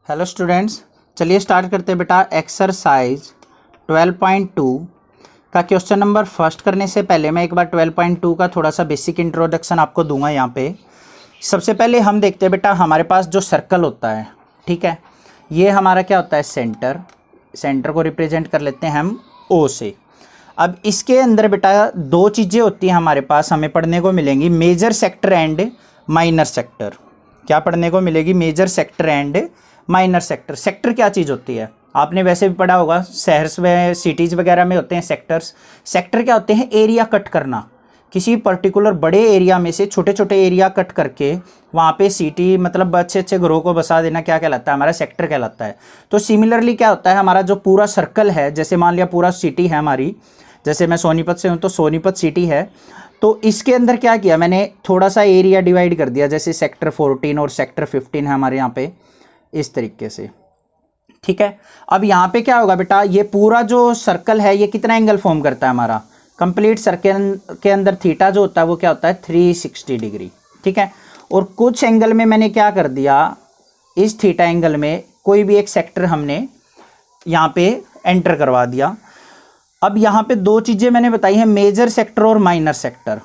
Hello students, चलिए start करते हैं बेटा। एक्सरसाइज 12.2 का क्वेश्चन नंबर फर्स्ट करने से पहले मैं एक बार 12.2 का थोड़ा सा बेसिक इंट्रोडक्शन आपको दूंगा। यहाँ पे सबसे पहले हम देखते हैं बेटा, हमारे पास जो सर्कल होता है, ठीक है, ये हमारा क्या होता है, सेंटर को रिप्रेजेंट कर लेते हैं हम ओ से। अब इसके अंदर बेटा दो चीज़ें होती हैं हमारे पास, हमें पढ़ने को मिलेंगी, major sector and minor sector. क्या पढ़ने को मिलेगी? Major sector and minor sector. Sector क्या चीज़ होती है, आपने वैसे भी पढ़ा होगा, शहर्स में सिटीज़ वगैरह में होते हैं सेक्टर्स। सेक्टर क्या होते हैं? एरिया कट करना, किसी पर्टिकुलर बड़े एरिया में से छोटे छोटे एरिया कट करके वहाँ पे सिटी मतलब अच्छे अच्छे घरों को बसा देना, क्या कहलाता है? हमारा सेक्टर कहलाता है। तो सिमिलरली क्या होता है, हमारा जो पूरा सर्कल है, जैसे मान लिया पूरा सिटी है हमारी, जैसे मैं सोनीपत से हूँ तो सोनीपत सिटी है, तो इसके अंदर क्या किया मैंने, थोड़ा सा एरिया डिवाइड कर दिया, जैसे सेक्टर 14 और सेक्टर 15 है हमारे यहाँ पे, इस तरीके से, ठीक है। अब यहाँ पे क्या होगा बेटा, ये पूरा जो सर्कल है ये कितना एंगल फॉर्म करता है हमारा, कंप्लीट सर्कल के अंदर थीटा जो होता है वो क्या होता है, 360 डिग्री, ठीक है। और कुछ एंगल में मैंने क्या कर दिया, इस थीटा एंगल में कोई भी एक सेक्टर हमने यहाँ पे एंटर करवा दिया। अब यहाँ पे दो चीज़ें मैंने बताई हैं, मेजर सेक्टर और माइनर सेक्टर।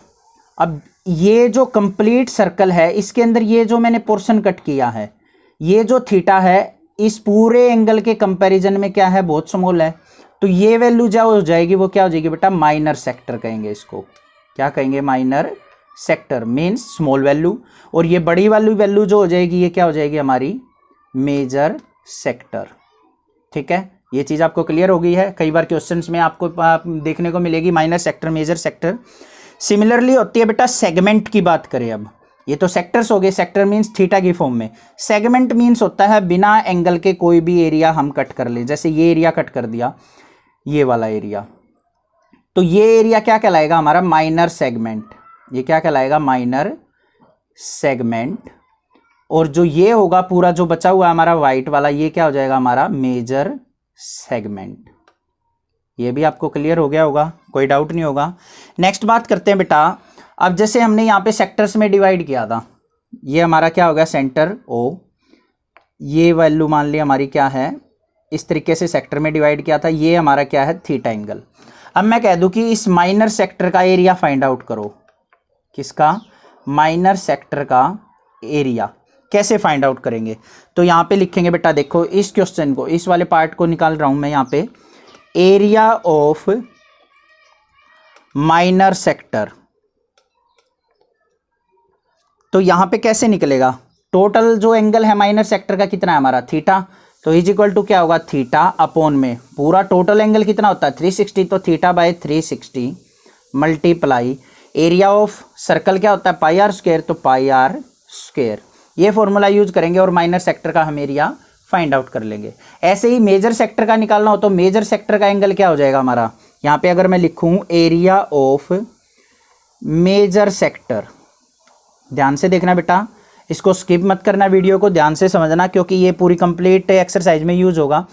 अब ये जो कंप्लीट सर्कल है इसके अंदर ये जो मैंने पोर्शन कट किया है, ये जो थीटा है इस पूरे एंगल के कंपैरिजन में क्या है, बहुत स्मॉल है। तो ये वैल्यू जो हो जाएगी वो क्या हो जाएगी बेटा, माइनर सेक्टर कहेंगे इसको। क्या कहेंगे? Minor sector means small value. और ये बड़ी वाली वैल्यू जो हो जाएगी ये क्या हो जाएगी हमारी, मेजर सेक्टर, ठीक है। ये चीज़ आपको क्लियर हो गई है। कई बार क्वेश्चंस में आपको देखने को मिलेगी minor sector, major sector. Similarly होती है बेटा सेगमेंट की बात करें। अब ये तो सेक्टर्स हो गए, सेक्टर मीन्स थीटा की फॉर्म में। सेगमेंट मीन्स होता है बिना एंगल के कोई भी एरिया हम कट कर ले, जैसे ये एरिया कट कर दिया, ये वाला एरिया, तो ये एरिया क्या कहलाएगा हमारा, माइनर सेगमेंट। ये क्या कहलाएगा, माइनर सेगमेंट। और जो ये होगा पूरा जो बचा हुआ हमारा व्हाइट वाला, ये क्या हो जाएगा हमारा, मेजर सेगमेंट। ये भी आपको क्लियर हो गया होगा, कोई डाउट नहीं होगा। नेक्स्ट बात करते हैं बेटा, अब जैसे हमने यहाँ पे सेक्टर्स में डिवाइड किया था, ये हमारा क्या हो गया, सेंटर ओ, ये वैल्यू मान ली हमारी क्या है, इस तरीके से सेक्टर में डिवाइड किया था, ये हमारा क्या है, थीटा एंगल। अब मैं कह दूं कि इस माइनर सेक्टर का एरिया फाइंड आउट करो। किसका? माइनर सेक्टर का एरिया। कैसे फाइंड आउट करेंगे? तो यहाँ पे लिखेंगे बेटा, देखो इस क्वेश्चन को, इस वाले पार्ट को निकाल रहा हूं मैं यहाँ पे, एरिया ऑफ माइनर सेक्टर। तो यहाँ पे कैसे निकलेगा, टोटल जो एंगल है माइनर सेक्टर का कितना है हमारा, थीटा, तो इज इक्वल टू क्या होगा, थीटा अपॉन में पूरा टोटल एंगल कितना होता है, 360, तो theta by 360 multiply area of circle क्या होता है, पाई आर स्क्वायर, तो पाई आर स्क्वायर। ये फॉर्मूला यूज करेंगे और माइनर सेक्टर का हम एरिया फाइंड आउट कर लेंगे। ऐसे ही मेजर सेक्टर का निकालना हो तो मेजर सेक्टर का एंगल क्या हो जाएगा हमारा, यहाँ पे अगर मैं लिखूं एरिया ऑफ मेजर सेक्टर, ध्यान से देखना बेटा, इसको स्किप मत करना, वीडियो को ध्यान से समझना, क्योंकि ये पूरी कंप्लीट एक्सरसाइज में यूज होगा।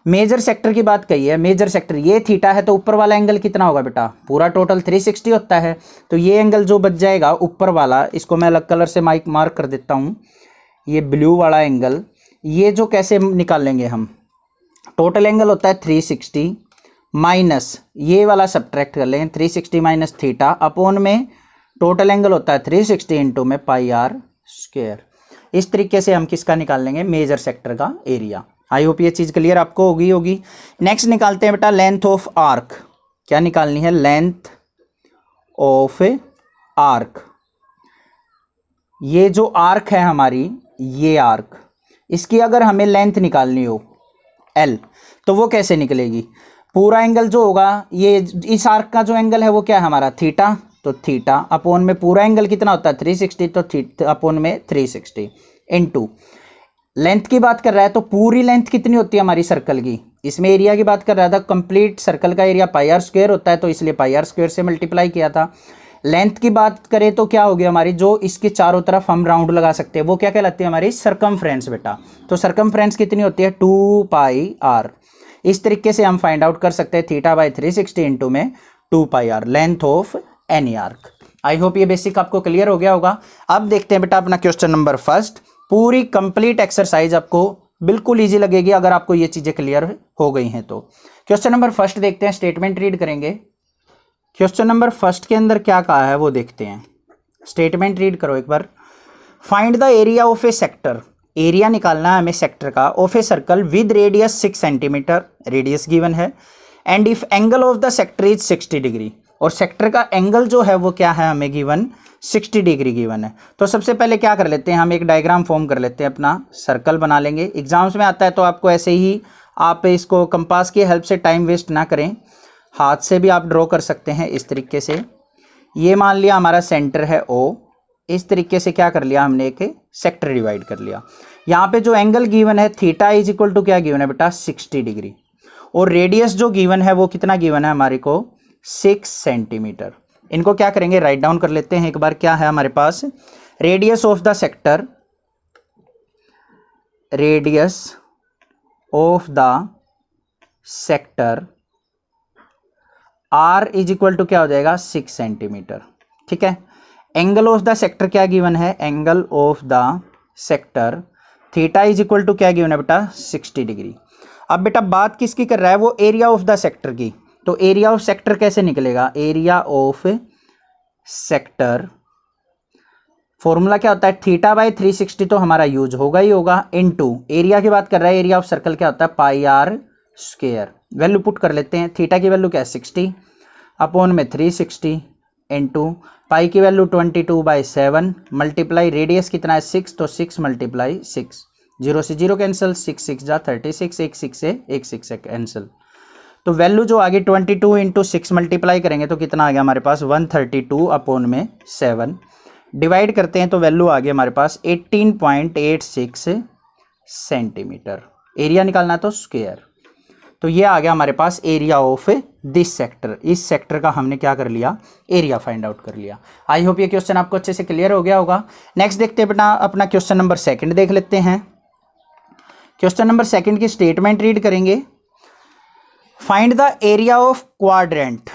मेजर सेक्टर की बात कही है, मेजर सेक्टर ये थीटा है, तो ऊपर वाला एंगल कितना होगा बेटा, पूरा टोटल 360 होता है, तो ये एंगल जो बच जाएगा ऊपर वाला, इसको मैं अलग कलर से मार्क कर देता हूँ, ये ब्लू वाला एंगल, ये जो कैसे निकाल लेंगे हम, टोटल एंगल होता है 360 माइनस ये वाला सब्ट्रैक्ट कर लेंगे, 360 माइनस थीटा अपॉन में टोटल एंगल होता है 360 इंटू में पाई आर स्क्वायर। इस तरीके से हम किसका निकाल लेंगे, मेजर सेक्टर का एरिया। आई होप ये चीज़ क्लियर आपको होगी। नेक्स्ट निकालते हैं बेटा लेंथ ऑफ आर्क। क्या निकालनी है, लेंथ ऑफ आर्क। ये जो आर्क है हमारी, ये आर्क, इसकी अगर हमें लेंथ निकालनी हो एल, तो वो कैसे निकलेगी, पूरा एंगल जो होगा, ये इस आर्क का जो एंगल है वो क्या है हमारा, थीटा, तो थीटा अपॉन में पूरा एंगल कितना होता है 360, तो थीटा अपॉन में 360 इनटू लेंथ की बात कर रहा है, तो पूरी लेंथ कितनी होती है हमारी सर्कल की, इसमें एरिया की बात कर रहा था, कंप्लीट सर्कल का एरिया पाई आर स्क्वायर होता है, तो इसलिए पाई आर स्क्वायर से मल्टीप्लाई किया था। लेंथ की बात करें तो क्या होगी हमारी, जो इसके चारों तरफ हम राउंड लगा सकते हैं वो क्या कहलाती है हमारी, सरकमफ्रेंस बेटा। तो सरकमफ्रेंस कितनी होती है, 2 पाई आर। इस तरीके से हम फाइंड आउट कर सकते हैं थीटा बाय 360 इंटू में 2 pi r, length of any arc. I hope ये बेसिक आपको क्लियर हो गया होगा। अब देखते हैं बेटा अपना क्वेश्चन नंबर फर्स्ट। पूरी कंप्लीट एक्सरसाइज आपको बिल्कुल ईजी लगेगी अगर आपको ये चीज़ें क्लियर हो गई हैं तो। क्वेश्चन नंबर फर्स्ट देखते हैं, स्टेटमेंट रीड करेंगे। क्वेश्चन नंबर फर्स्ट के अंदर क्या कहा है वो देखते हैं। स्टेटमेंट रीड करो एक बार। Find the area of a sector, area निकालना है हमें सेक्टर का, of a circle with radius 6 centimetre, radius given है, and if angle of the sector is 60 degree, और सेक्टर का एंगल जो है वो क्या है हमें गिवन 60 डिग्री गिवन है। तो सबसे पहले क्या कर लेते हैं, हम एक डायग्राम फॉर्म कर लेते हैं, अपना सर्कल बना लेंगे। एग्जाम्स में आता है तो आपको ऐसे ही आप इसको कंपास की हेल्प से टाइम वेस्ट ना करें, हाथ से भी आप ड्रॉ कर सकते हैं इस तरीके से। ये मान लिया हमारा सेंटर है O, इस तरीके से क्या कर लिया हमने एक सेक्टर डिवाइड कर लिया। यहाँ पे जो एंगल गिवन है थीटा इज इक्वल टू क्या गिवन है बेटा 60 डिग्री, और रेडियस जो गिवन है वो कितना गिवन है हमारे को 6 सेंटीमीटर। इनको क्या करेंगे राइट डाउन कर लेते हैं एक बार। क्या है हमारे पास, radius of the sector, radius of the sector R is equal to क्या हो जाएगा 6 सेंटीमीटर, ठीक है। एंगल ऑफ द सेक्टर क्या गिवन है, angle of the sector theta is equal to क्या गिवन है बेटा 60 डिग्री। अब बेटा बात किसकी कर रहा है, वो एरिया ऑफ द सेक्टर की। तो एरिया ऑफ सेक्टर कैसे निकलेगा, एरिया ऑफ सेक्टर फॉर्मूला क्या होता है, थीटा बाई 360 तो हमारा यूज होगा ही होगा, इनटू एरिया की बात कर रहा है, एरिया ऑफ सर्कल क्या होता है पाई आर स्क्वायर। वैल्यू पुट कर लेते हैं, थीटा की वैल्यू क्या है 60 अपॉन में 360 इनटू पाई की वैल्यू 22/7 मल्टीप्लाई रेडियस कितना है 6, तो 6 मल्टीप्लाई 6, 0 से 0 कैंसिल, 6 6 जा 36, 1 6 से 1 6 से कैंसिल। तो वैल्यू जो आगे 22 इंटू 6 मल्टीप्लाई करेंगे तो कितना आ गया हमारे पास 132 अपॉन में 7, डिवाइड करते हैं तो वैल्यू आ गई हमारे पास 18.86 सेंटीमीटर। एरिया निकालना है तो स्क्वायर। तो ये आ गया हमारे पास एरिया ऑफ दिस सेक्टर, इस सेक्टर का हमने क्या कर लिया एरिया फाइंड आउट कर लिया। आई होप ये क्वेश्चन आपको अच्छे से क्लियर हो गया होगा। नेक्स्ट देखते हैं बेटा अपना क्वेश्चन नंबर सेकंड देख लेते हैं। क्वेश्चन नंबर सेकंड की स्टेटमेंट रीड करेंगे। Find the area of quadrant,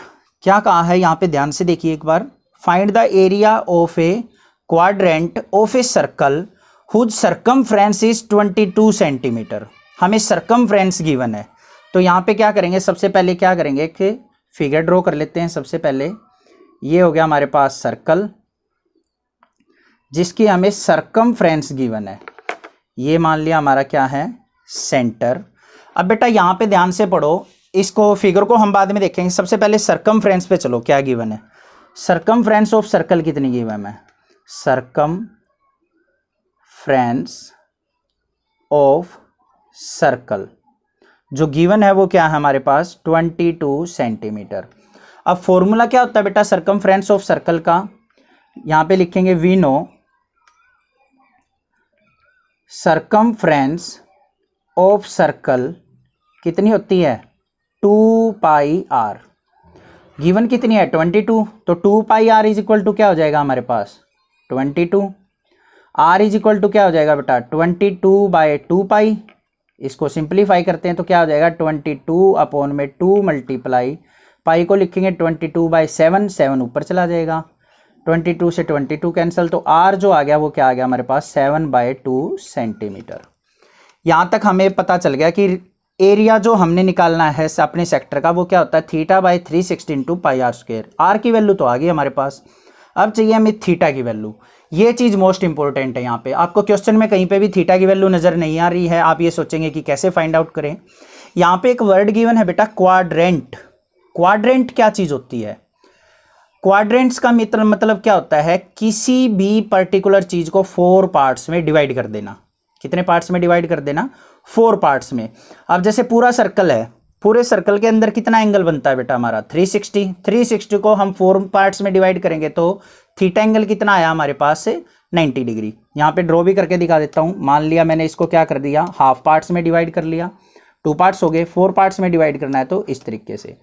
क्या कहा है यहाँ पे ध्यान से देखिए एक बार। Find the area of a quadrant of a circle whose circumference is 22 centimetre. हमें सर्कमफ्रेंस गिवन है, तो यहाँ पे क्या करेंगे सबसे पहले क्या करेंगे कि फिगर ड्रॉ कर लेते हैं। सबसे पहले ये हो गया हमारे पास सर्कल जिसकी हमें सर्कमफ्रेंस गिवन है, ये मान लिया हमारा क्या है सेंटर। अब बेटा यहाँ पे ध्यान से पढ़ो, इसको फिगर को हम बाद में देखेंगे, सबसे पहले सर्कमफ्रेंस पे चलो। क्या गिवन है, सर्कमफ्रेंस ऑफ सर्कल कितनी गिवन है, सर्कमफ्रेंस ऑफ सर्कल जो गिवन है वो क्या है हमारे पास 22 सेंटीमीटर। अब फॉर्मूला क्या होता है बेटा सर्कमफ्रेंस ऑफ सर्कल का, यहां पे लिखेंगे we know circumference of circle कितनी होती है 2 पाई आर, गिवन कितनी है 22, तो 2 pi are is equal to क्या हो जाएगा हमारे पास 22, आर इज इक्वल टू क्या हो जाएगा बेटा 22/2 पाई। इसको सिंप्लीफाई करते हैं तो क्या हो जाएगा 22 अपॉन में 2 मल्टीप्लाई पाई को लिखेंगे 22/7, 7 ऊपर चला जाएगा, 22 से 22 कैंसिल, तो आर जो आ गया वो क्या आ गया हमारे पास 7/2 सेंटीमीटर। यहाँ तक हमें पता चल गया कि एरिया जो हमने निकालना है अपने सेक्टर का वो क्या होता है θ/360 into pi r square. R की वैल्यू तो आ गई हमारे पास, अब चाहिए हमें थीटा की वैल्यू। ये चीज़ मोस्ट इंपॉर्टेंट है। यहाँ पे आपको क्वेश्चन में कहीं पे भी थीटा की वैल्यू नज़र नहीं आ रही है, आप ये सोचेंगे कि कैसे फाइंड आउट करें। यहाँ पे एक वर्ड गिवन है बेटा क्वाड्रेंट। क्वाड्रेंट क्या चीज़ होती है, क्वाड्रेंट्स का मतलब क्या होता है किसी भी पर्टिकुलर चीज़ को 4 पार्ट्स में डिवाइड कर देना। कितने पार्ट्स में डिवाइड कर देना 4 पार्ट्स में। अब जैसे पूरा सर्कल है, पूरे सर्कल के अंदर कितना एंगल बनता है बेटा हमारा 360 को हम 4 पार्ट्स में डिवाइड करेंगे तो थीटा एंगल कितना आया हमारे पास से 90 डिग्री। यहाँ पे ड्रॉ भी करके दिखा देता हूँ। मान लिया मैंने इसको क्या कर दिया हाफ पार्ट्स में डिवाइड कर लिया, 2 पार्ट्स हो गए, 4 पार्ट्स में डिवाइड करना है तो इस तरीके से।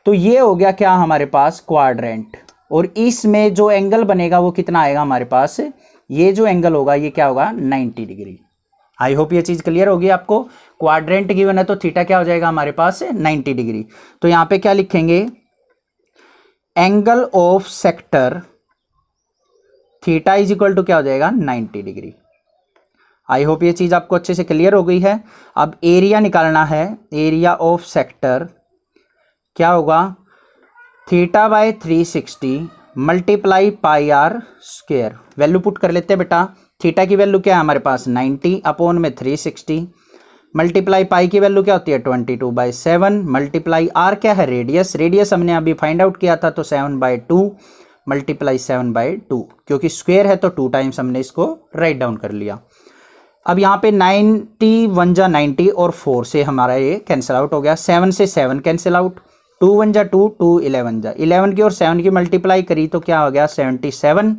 तो ये हो गया क्या हमारे पास क्वाड्रेंट, और इसमें जो एंगल बनेगा वो कितना आएगा हमारे पास, ये जो एंगल होगा ये क्या होगा 90 डिग्री। आई होप ये चीज़ क्लियर होगी आपको। क्वाड्रेंट गिवन है तो थीटा क्या हो जाएगा हमारे पास 90 डिग्री। तो यहाँ पे क्या लिखेंगे angle of sector theta is equal to क्या हो जाएगा 90 डिग्री। आई होप ये चीज़ आपको अच्छे से क्लियर हो गई है। अब एरिया निकालना है, एरिया ऑफ सेक्टर क्या होगा, theta by 360 multiply pi r square. Value put कर लेते हैं बेटा। थीटा की वैल्यू क्या है हमारे पास 90 अपॉन में 360 मल्टीप्लाई पाई की वैल्यू क्या होती है 22/7 मल्टीप्लाई आर क्या है रेडियस, रेडियस हमने अभी फाइंड आउट किया था तो 7/2 मल्टीप्लाई 7/2, क्योंकि स्क्वायर है तो 2 टाइम्स हमने इसको राइट डाउन कर लिया। अब यहाँ पे 90 1 जा 90 और 4 से हमारा ये कैंसिल आउट हो गया, 7 से 7 कैंसिल आउट, 2 1 जा 2, 2 11 जा 11 की और 7 की मल्टीप्लाई करी तो क्या हो गया 77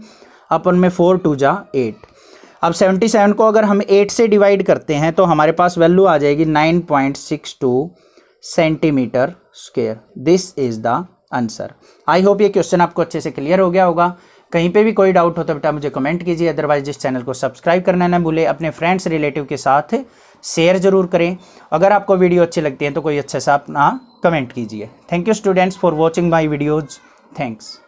अपन में 4 2 जा 8। अब 77 को अगर हम 8 से डिवाइड करते हैं तो हमारे पास वैल्यू आ जाएगी 9.62 centimetre square. This is the answer. I hope ये क्वेश्चन आपको अच्छे से क्लियर हो गया होगा। कहीं पे भी कोई डाउट हो तो बेटा मुझे कमेंट कीजिए, अदरवाइज इस चैनल को सब्सक्राइब करना ना भूले, अपने फ्रेंड्स रिलेटिव के साथ शेयर जरूर करें। अगर आपको वीडियो अच्छी लगती है तो कोई अच्छा सा अपना कमेंट कीजिए। Thank you students for watching my videos. Thanks.